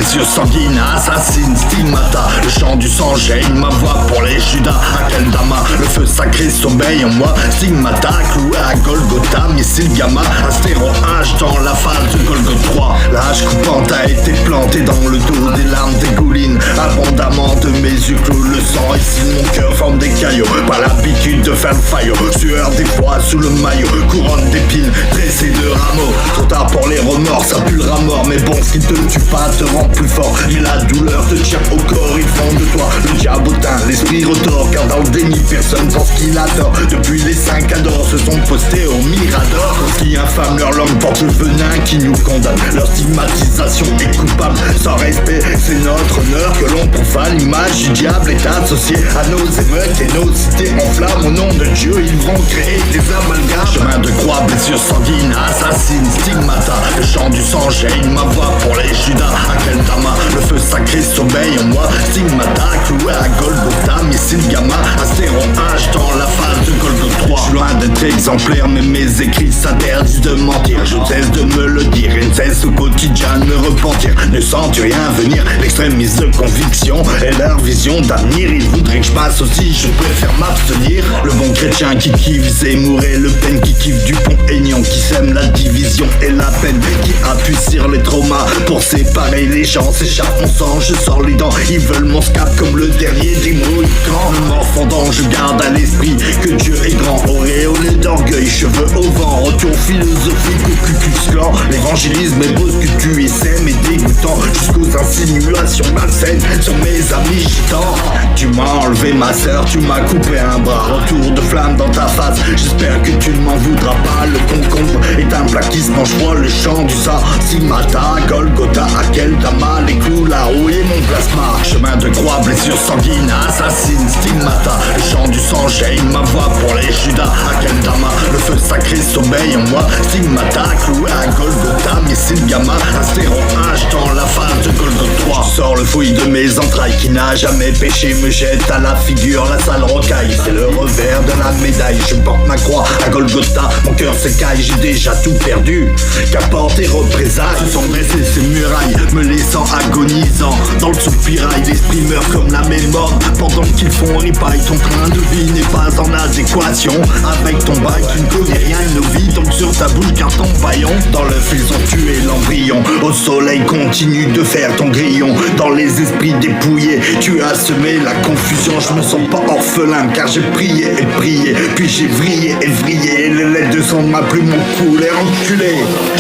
blessure sanguine, assassine, stigmata. Le chant du sang gêne ma voix pour les Judas. Akeldama, le feu sacré sommeille en moi. Stigmata, cloué à Golgotha, missile gamma. Astéro H dans la phase de Golgotha 3. La hache coupante a été plantée dans le dos, des larmes dégoulinent abondamment de mes yeux clos. Le sang ici mon cœur forme des caillots. Pas l'habitude de faire le faillot. Sueur des fois sous le maillot, couronne d'épines, tressée de rameaux. Trop tard pour les remords, ça pue le rat mort. Mais bon, ce qui te tue pas te rend plus fort. Mais la douleur te tient au corps, ils font de toi le diabotin, l'esprit retort. Car dans le déni, personne pense qu'il a tort. Depuis les 5 adors se sont postés au mirador. Qui infâme leur langue porte le venin qui nous condamne. Leur stigmatisation est coupable, sans respect, c'est notre honneur que l'on profane. L'image du diable est associée à nos émeutes et nos cités enflamment. Au nom de Dieu, ils vont créer des amalgames. Chemin de croix, blessure sanguine, assassine, stigmata. Le chant du sang gêne ma voix pour les Judas. Akeldama, le feu sacré sommeille en moi. Stigmata, cloué à Golgotha, missile gamma. Astéro H dans la phase de Golgotha 3. Je suis loin d'être exemplaire, mais mes écrits s'interdisent de mentir. Je cesse de me le dire et ne cesse au quotidien de me repentir. Ne sens-tu rien venir? L'extrémisme de conviction et leur vision d'avenir. Ils voudraient que je passe aussi, je préfère m'abstenir. Le bon chrétien qui kiffe Zemmour et Le Pen qui kiffe Dupont-Aignan, qui sème la division et la peine, qui appuie sur les traumas pour séparer les gens. S'échappe mon sang, je sors les dents. Ils veulent mon scap comme le dernier des Mohicans. Me morfondant, je garde à l'esprit que Dieu est grand. Auréolé d'orgueil, cheveux au vent, retour philosophique au Ku Klux Klan. L'évangélisme est beau ce que tu essaies, mais dégoûtant jusqu'aux insinuations malsaines sur mes amis gitans. Tu m'as enlevé ma sœur, tu m'as coupé un bras. Retour de flamme dans ta face, j'espère que tu ne m'en voudras pas. Le concombre est un plat qui se mange froid. Le chant du sang, Stigmata, Golgotha, Akeldama. Les clous, la rouille et mon plasma. Chemin de croix, blessure sanguine, assassine, stigmata. Le chant du sang gêne ma voix pour les Judas. Akeldama, le feu sacré sommeille en moi. Stigmata, cloué à Golgotha, missile gamma. Astéro H dans la phase de Golgotha 3. Je sors le fouille de mes entrailles, qui n'a jamais péché me jette à la figure la sale rocaille. C'est le revers de la médaille, je porte ma croix à Golgotha. Mon cœur s'écaille, j'ai déjà tout perdu. Qu'apporte et représailles se sont dressées ces murailles, me laissant agonisant dans le soupirail. L'esprit meurt comme la mémoire pendant qu'ils font ripaille. Ton train de vie n'est pas en adéquation avec ton bail. Tu ne connais rien de nos vies, donc sur ta bouche garde ton paillon. Dans l'œuf ils ont tué l'embryon, au soleil continue de faire ton grillon. Dans les esprits dépouillés, tu as semé la confusion. Je me sens pas orphelin car j'ai prié et prié, puis j'ai vrillé et vrillé. Et les lettres de sang de ma plume m'ont coulé enculé.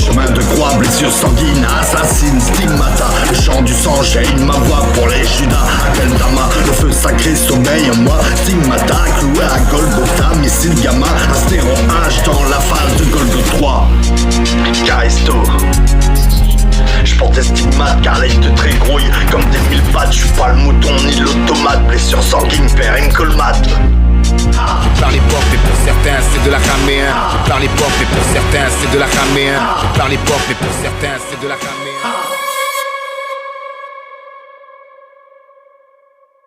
Chemin de croix, blessure sanguine, assassine, stigmata. Le chant du sang gêne ma voix pour les Judas. Akeldama, le feu sacré sommeille en moi. Stigmata, cloué à Golgotha, missile gamma. Astéro H dans la phase de Golgotha 3. Caristo, je porte des stigmates car l'œil te trégrouille comme des mille pattes. Je suis pas le mouton ni l'automate. Blessure sanguine, père une colmate. Je parle époque mais pour certains c'est de la caméen. Je parle époque mais pour certains c'est de la caméen. Je parle époque mais pour certains c'est de la caméen.